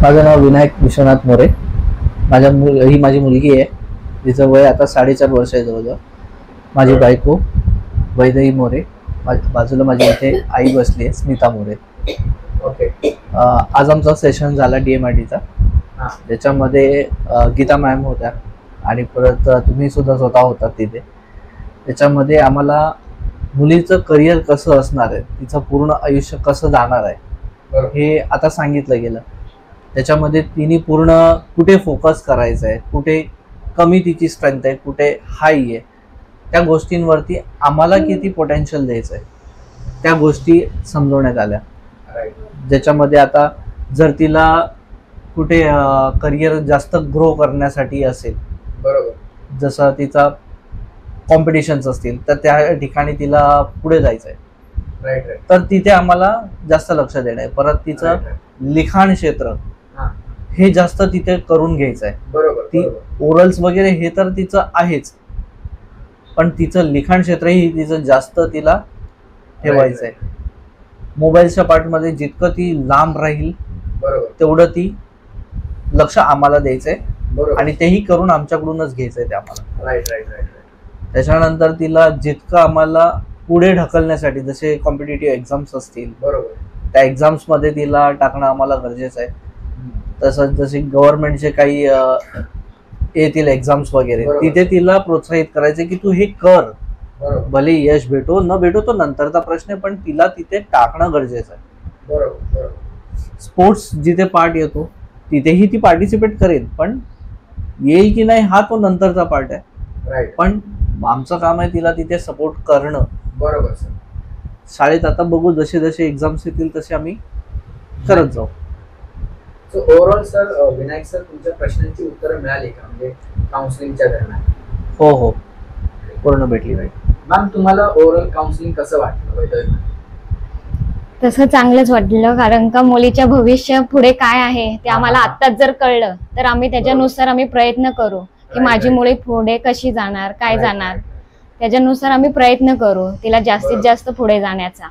माझं नाव विनायक विश्वनाथ मोरे. ही माझी मुलगी आहे. तिचं वय आता 4.5 वर्ष आहे जवळजवळ. माझी बायको वैदेही मोरे. बाजूला माझी इथे आई बसली आहे, स्मिता मोरे. ओके. आज आमचा सेशन झाला DMITचा. त्याच्यामध्ये गीता मॅम होत्या आणि परत तुम्ही सुद्धा स्वतः होता तिथे. त्याच्यामध्ये आम्हाला मुलीचं करिअर कसं असणार आहे, तिचं पूर्ण आयुष्य कसं जाणार आहे हे आता सांगितलं गेलं. त्याच्यामध्ये तिने पूर्ण कुठे फोकस करायचं आहे, कुठे कमी तिची स्ट्रेंथ आहे, कुठे हाय आहे, त्या गोष्टींवरती आम्हाला किती पोटेन्शियल द्यायचं आहे त्या गोष्टी समजवण्यात आल्या. ज्याच्यामध्ये आता जर तिला कुठे करिअर जास्त ग्रो करण्यासाठी असेल, बरोबर, जसं तिचा कॉम्पिटिशन्स असतील तर त्या ठिकाणी तिला पुढे जायचं आहे, तर तिथे आम्हाला जास्त लक्ष देणं आहे. परत तिचं लिखाण क्षेत्र हे जास्त तिथे करून घ्यायचं आहे. बरोबर. ती ओरल्स वगैरे हे तर तिचं आहेच, पण तिचं लिखाण क्षेत्रही तिचं जास्त तिला ठेवायचं आहे. मोबाईलच्या पार्टमध्ये जितकं ती लांब राहील तेवढं ती लक्ष आम्हाला द्यायचंय आणि तेही करून आमच्याकडूनच घ्यायचंय ते आम्हाला. त्याच्यानंतर तिला जितकं आम्हाला पुढे ढकलण्यासाठी, जसे कॉम्पिटिटिव्ह एक्झाम्स असतील, त्या एक्झाम्स मध्ये तिला टाकणं आम्हाला गरजेचं आहे. तसंच जसे गव्हर्नमेंटचे काही येतील एक्झाम्स वगैरे, तिथे तिला प्रोत्साहित करायचं की तू हे कर, भले यश भेटो न भेटो तो नंतरचा प्रश्न आहे, पण तिला तिथे टाकणं गरजेचं आहे. स्पोर्ट्स जिथे पार्ट येतो तिथेही ती पार्टिसिपेट करेल, पण येईल की नाही हा तो नंतरचा पार्ट आहे. पण आमचं काम आहे तिला तिथे सपोर्ट करणं. बरोबर. शाळेत आता बघू, जसे जसे एक्झाम्स येतील तसे आम्ही करत जाऊ. So overall sir, Vinayak sir, तुमच्या प्रश्नांची उत्तरं मिळाली का, म्हणजे काउन्सिलिंगच्या दरम्यान? हो, पूर्ण भेटली. मॅम, तुम्हाला ओव्हरऑल काउन्सिलिंग कसं वाटलं? तसं चांगलंच वाटलं, कारण का मुलीच्या भविष्य पुढे काय आहे ते आम्हाला आत्ताच जर कळलं तर आम्ही त्याच्यानुसार आम्ही प्रयत्न करू की माझी मुली पुढे कशी जाणार, काय जाणार, त्याच्यानुसार आम्ही प्रयत्न करू तिला जास्तीत जास्त पुढे जाण्याचा.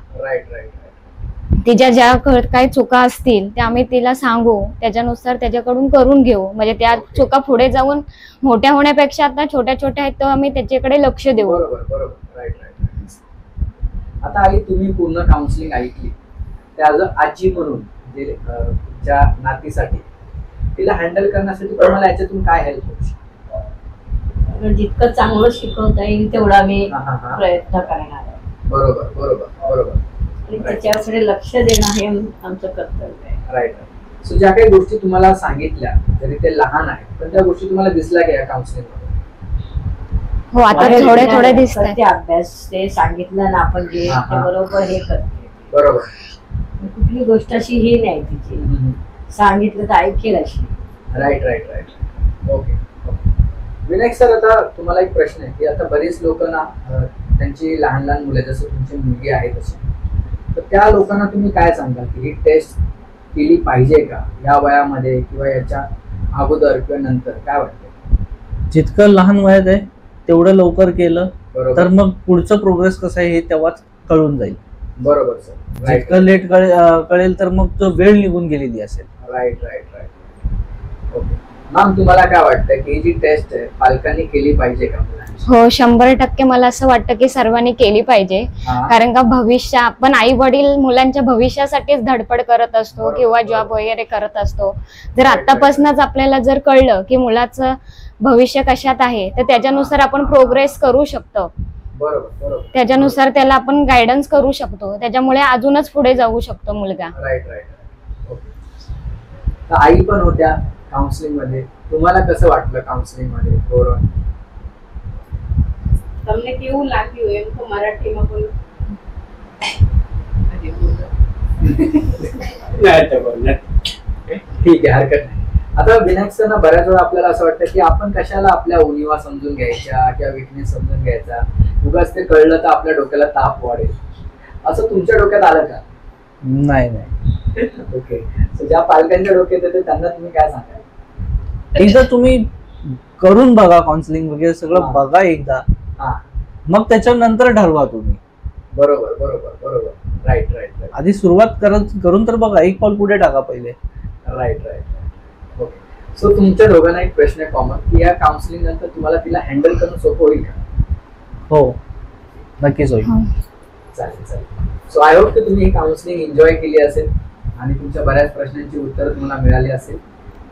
तिच्या ज्या काही चुका असतील त्या आम्ही तिला सांगू, त्याच्यानुसार त्याच्याकडून करून घेऊ, म्हणजे त्या चुका पुढे जाऊन मोठ्या होण्यापेक्षा आता छोट्या छोट्या आहेत तर आम्ही त्याच्याकडे लक्ष देऊ. आता आई, तुम्ही पूर्ण काउन्सिलिंग ऐकली, त्या आजी म्हणून जे तुमच्या नातीसाठी तिला हँडल करण्यासाठी तुम्हाला याच्यातून काय हेल्प होऊ शकतो? जितकं चांगलं शिकवता येईल तेवढा मी प्रयत्न करणार आहे. बरोबर. त्याच्याकडे लक्ष देणं हे आमचं कर्तव्य आहे. राईट. सो ज्या काही गोष्टी तुम्हाला सांगितल्या, जरी ते लहान आहेत, पण त्या गोष्टी तुम्हाला दिसल्या का या काउन्सिलिंग मध्ये? हो, आता थोडे दिसतात. अभ्यास ते सांगितलं ना आपण जे बरोबर हे करते. बरोबर. कुठली गोष्ट अशी ही नाही तिची, सांगितलं तर ऐकेल अशी. राईट. ओके. विनायक सर, आता तुम्हाला एक प्रश्न आहे की आता बरेच लोक ना त्यांची लहान लहान मुलं, जसं तुमची मुलगी आहे तशी, तर त्या लोकांना तुम्ही काय सांगाल की ही टेस्ट केली पाहिजे का या वयामध्ये किंवा याच्या अगोदर किंवा नंतर, काय वाटतं? जितकं लहान वयात आहे तेवढं लवकर केलं तर मग पुढचं प्रोग्रेस कसं आहे हे तेव्हाच कळून जाईल. बरोबर सर. जितकं लेट कळेल तर मग तो वेळ निघून गेलेली असेल. राईट. ओके मॅम, तुम्हाला काय वाटतं की ही जी टेस्ट आहे पालकांनी केली पाहिजे का? हो, 100% मला असं वाटतं की सर्वांनी केली पाहिजे. कारण का भविष्य, आपण आई वडील मुलांच्या भविष्यासाठीच धडपड करत असतो किंवा जॉब वगैरे करत असतो. जर आतापासूनच आपल्याला जर कळलं की मुलाचं भविष्य कशात आहे तर त्याच्यानुसार आपण प्रोग्रेस करू शकतो. बरोबर. त्याच्यानुसार त्याला आपण गायडन्स करू शकतो, त्याच्यामुळे अजूनच पुढे जाऊ शकतो मुलगा. राईट. ओके. आई पण होत्या काउन्सिलिंग मध्ये, तुम्हाला कसं वाटलं काउन्सिलिंग मध्ये ओव्हरऑल? તમને કેવું લાગ્યું એમ તો મરાઠીમાં બોલો. ठीक आहे, हरकत नाही. आता विनायक सर ना, बऱ्याच वेळा आपल्याला असं वाटतं की आपण कशाला आपल्या उणिवा समजून घ्यायच्या किंवा विकनेस समजून घ्यायचा, उगाच ते कळलं तर आपल्या डोक्याला ताप वाढेल, असं तुमच्या डोक्यात आलं का? नाही. ओके. ज्या पालकांच्या डोक्यात येते त्यांना तुम्ही काय सांगाल? एकदा तुम्ही करून बघा, काउन्सिलिंग वगैरे सगळं बघा एकदा, मग त्याच्यानंतर ठरवा तुम्ही. बरोबर. राईट. आधी सुरुवात करून तर बघा, एक पाऊल पुढे टाका पहिले. राईट. सो तुमच्या दोघांना एक प्रश्न आहे कॉमन की या काउन्सिलिंग नंतर तुम्हाला तिला हँडल करणं सोपं होईल का? हो, नक्कीच होईल. हो. चालेल चालेल. सो आय होप की तुम्ही ही काउन्सिलिंग एन्जॉय केली असेल आणि तुमच्या बऱ्याच प्रश्नांची उत्तरं तुम्हाला मिळाली असेल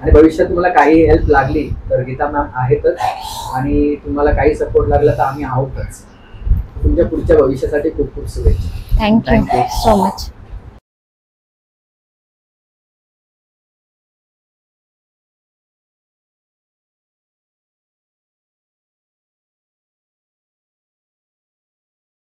आणि भविष्यात तुम्हाला काही हेल्प लागली तर गीता मॅम आहेतच आणि तुम्हाला काही सपोर्ट लागला तर आम्ही आहोतच. तुमच्या पुढच्या भविष्यासाठी खूप खूप शुभेच्छा. Thank you Thank you. So much.